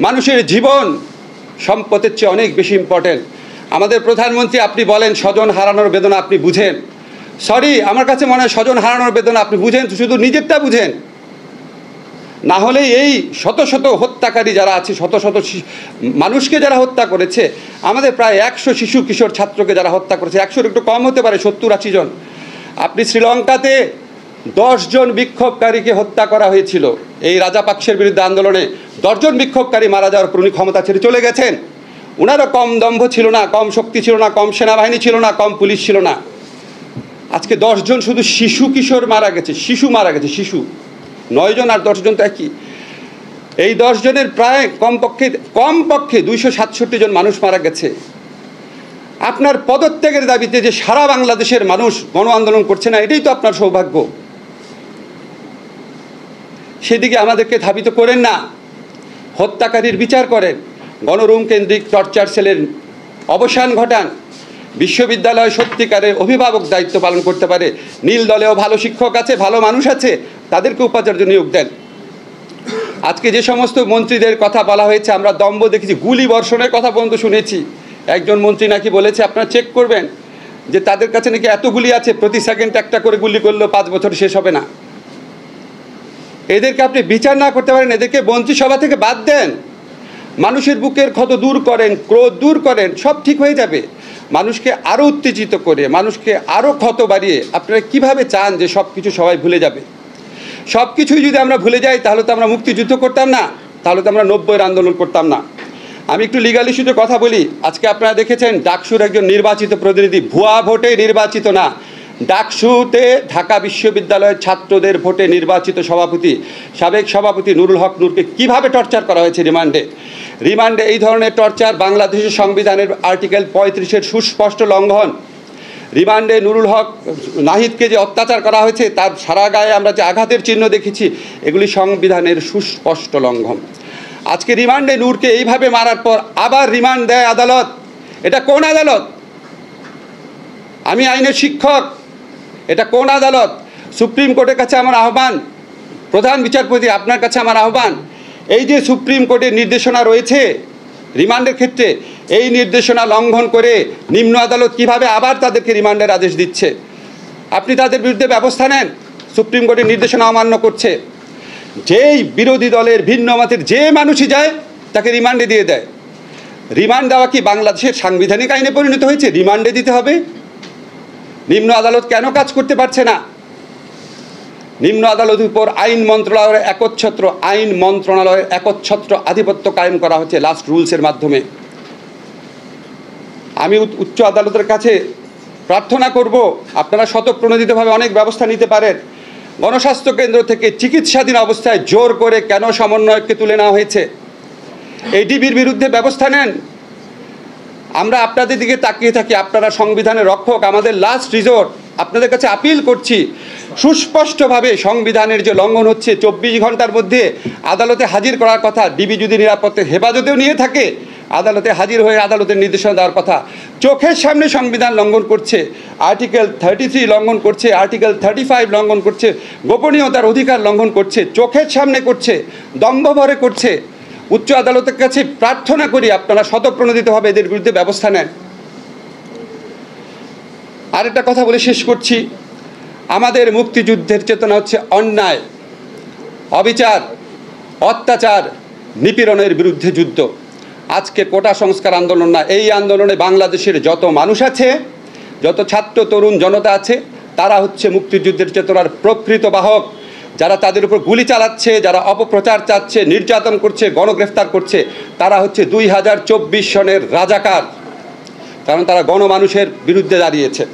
মানুষের জীবন সম্পদের চেয়ে অনেক বেশি ইম্পর্টেন্ট। আমাদের প্রধানমন্ত্রী আপনি বলেন স্বজন হারানোর বেদনা আপনি বুঝেন। সরি, আমার কাছে মনে হয় স্বজন হারানোর বেদনা আপনি বুঝেন, শুধু নিজেরটা বুঝেন। না হলে এই শত শত হত্যাকারী যারা আছে, শত শত মানুষকে যারা হত্যা করেছে, আমাদের প্রায় 100 শিশু কিশোর ছাত্রকে যারা হত্যা করেছে, 100 একটু কম হতে পারে, 70-80 জন। আপনি শ্রীলঙ্কাতে 10 জন বিক্ষোভকারীকে হত্যা করা হয়েছিল এই রাজাপাকসের বিরুদ্ধে আন্দোলনে। 10 জন বিক্ষোভকারী মারা যাওয়ার পর উনি ক্ষমতা ছেড়ে চলে গেছেন। ওনারও কম দম্ভ ছিল না, কম শক্তি ছিল না, কম সেনাবাহিনী ছিল না, কম পুলিশ ছিল না। আজকে 10 জন শুধু শিশু কিশোর মারা গেছে, শিশু মারা গেছে, শিশু 9 জন আর 10 জন তো একই। এই 10 জনের প্রায় কমপক্ষে 267 জন মানুষ মারা গেছে। আপনার পদত্যাগের দাবিতে যে সারা বাংলাদেশের মানুষ গণ আন্দোলন করছে না, এটাই তো আপনার সৌভাগ্য। সেদিকে আমাদেরকে ধাবিত করেন না, হত্যাকারীর বিচার করেন, গণরুম কেন্দ্রিক টর্চার সেলের অবসান ঘটান, বিশ্ববিদ্যালয় সত্যিকারের অভিভাবক দায়িত্ব পালন করতে পারে, নীল দলেও ভালো শিক্ষক আছে, ভালো মানুষ আছে, তাদেরকে উপাচার্য নিয়োগ দেন। আজকে যে সমস্ত মন্ত্রীদের কথা বলা হয়েছে, আমরা দম্ভ দেখেছি, গুলি বর্ষণের কথা পর্যন্ত শুনেছি। একজন মন্ত্রী নাকি বলেছে আপনারা চেক করবেন যে তাদের কাছে নাকি এত গুলি আছে, প্রতি সেকেন্ড একটা করে গুলি করলেও 5 বছর শেষ হবে না। এদেরকে আপনি বিচার না করতে পারেন, এদেরকে মন্ত্রিসভা থেকে বাদ দেন, মানুষের বুকের ক্ষত দূর করেন, ক্রোধ দূর করেন, সব ঠিক হয়ে যাবে। মানুষকে আরও উত্তেজিত করে, মানুষকে আরও ক্ষত বাড়িয়ে আপনারা কিভাবে চান যে সব কিছু সবাই ভুলে যাবে? সব কিছুই যদি আমরা ভুলে যাই তাহলে তো আমরা মুক্তিযুদ্ধ করতাম না, তাহলে তো আমরা 90-এর আন্দোলন করতাম না। আমি একটু লিগাল ইস্যুতে কথা বলি। আজকে আপনারা দেখেছেন ডাকসুর একজন নির্বাচিত প্রতিনিধি, ভুয়া ভোটে নির্বাচিত না, ডাকসুতে ঢাকা বিশ্ববিদ্যালয়ের ছাত্রদের ভোটে নির্বাচিত সভাপতি, সাবেক সভাপতি নুরুল হক নূরকে কিভাবে টর্চার করা হয়েছে রিমান্ডে। এই ধরনের টর্চার বাংলাদেশের সংবিধানের আর্টিকেল 35-এর সুস্পষ্ট লঙ্ঘন। রিমান্ডে নুরুল হক নাহিদকে যে অত্যাচার করা হয়েছে, তার সারা গায়ে আমরা যে আঘাতের চিহ্ন দেখেছি, এগুলি সংবিধানের সুস্পষ্ট লঙ্ঘন। আজকে রিমান্ডে নূরকে এইভাবে মারার পর আবার রিমান্ড দেয় আদালত। এটা কোন আদালত? আমি আইনের শিক্ষক, এটা কোন আদালত? সুপ্রিম কোর্টের কাছে আমার আহ্বান, প্রধান বিচারপতি আপনার কাছে আমার আহ্বান, এই যে সুপ্রিম কোর্টের নির্দেশনা রয়েছে রিমান্ডের ক্ষেত্রে, এই নির্দেশনা লঙ্ঘন করে নিম্ন আদালত কিভাবে আবার তাদেরকে রিমান্ডের আদেশ দিচ্ছে? আপনি তাদের বিরুদ্ধে ব্যবস্থা নেন। সুপ্রিম কোর্টের নির্দেশনা অমান্য করছে। যেই বিরোধী দলের ভিন্ন মতের যে মানুষই যায় তাকে রিমান্ডে দিয়ে দেয়। রিমান্ড দেওয়া কি বাংলাদেশের সাংবিধানিক আইনে পরিণত হয়েছে? রিমান্ডে দিতে হবে? নিম্ন আদালত কেন কাজ করতে পারছে না? নিম্ন আদালতের উপর আইন মন্ত্রণালয়ের একচ্ছত্র আধিপত্য কায়েম করা হচ্ছে লাস্ট রুলসের মাধ্যমে। আমি উচ্চ আদালতের কাছে প্রার্থনা করব, আপনারা স্বতঃপ্রণোদিতভাবে অনেক ব্যবস্থা নিতে পারেন। গণস্বাস্থ্য কেন্দ্র থেকে চিকিৎসাধীন অবস্থায় জোর করে কেন সমন্বয়ককে তুলে নেওয়া হয়েছে? এডিবির বিরুদ্ধে ব্যবস্থা নেন। আমরা আপনাদের দিকে তাকিয়ে থাকি, আপনারা সংবিধানের রক্ষক, আমাদের লাস্ট রিজোর্ট। আপনাদের কাছে আপিল করছি, সুস্পষ্টভাবে সংবিধানের যে লঙ্ঘন হচ্ছে, 24 ঘন্টার মধ্যে আদালতে হাজির করার কথা। ডিবি যদি নিরাপত্তার হেফাজতেও নিয়ে থাকে, আদালতে হাজির হয়ে আদালতের নির্দেশনা দেওয়ার কথা। চোখের সামনে সংবিধান লঙ্ঘন করছে, আর্টিকেল 33 লঙ্ঘন করছে, আর্টিকেল 35 লঙ্ঘন করছে, গোপনীয়তার অধিকার লঙ্ঘন করছে, চোখের সামনে করছে, দম্ভভরে করছে। উচ্চ আদালতের কাছে প্রার্থনা করি আপনারা স্বতঃপ্রণোদিতভাবে এদের বিরুদ্ধে ব্যবস্থা নেন। আরেকটা কথা বলে শেষ করছি, আমাদের মুক্তিযুদ্ধের চেতনা হচ্ছে অন্যায়, অবিচার, অত্যাচার, নিপীড়নের বিরুদ্ধে যুদ্ধ। আজকে কোটা সংস্কার আন্দোলন না, এই আন্দোলনে বাংলাদেশের যত মানুষ আছে, যত ছাত্র তরুণ জনতা আছে, তারা হচ্ছে মুক্তিযুদ্ধের চেতনার প্রকৃত বাহক। যারা তাদের উপর গুলি চালাচ্ছে, যারা অপপ্রচার চাচ্ছে, নির্যাতন করছে, গণগ্রেফতার করছে, তারা হচ্ছে 2024 সনের রাজাকার, কারণ তারা গণমানুষের বিরুদ্ধে দাঁড়িয়েছে।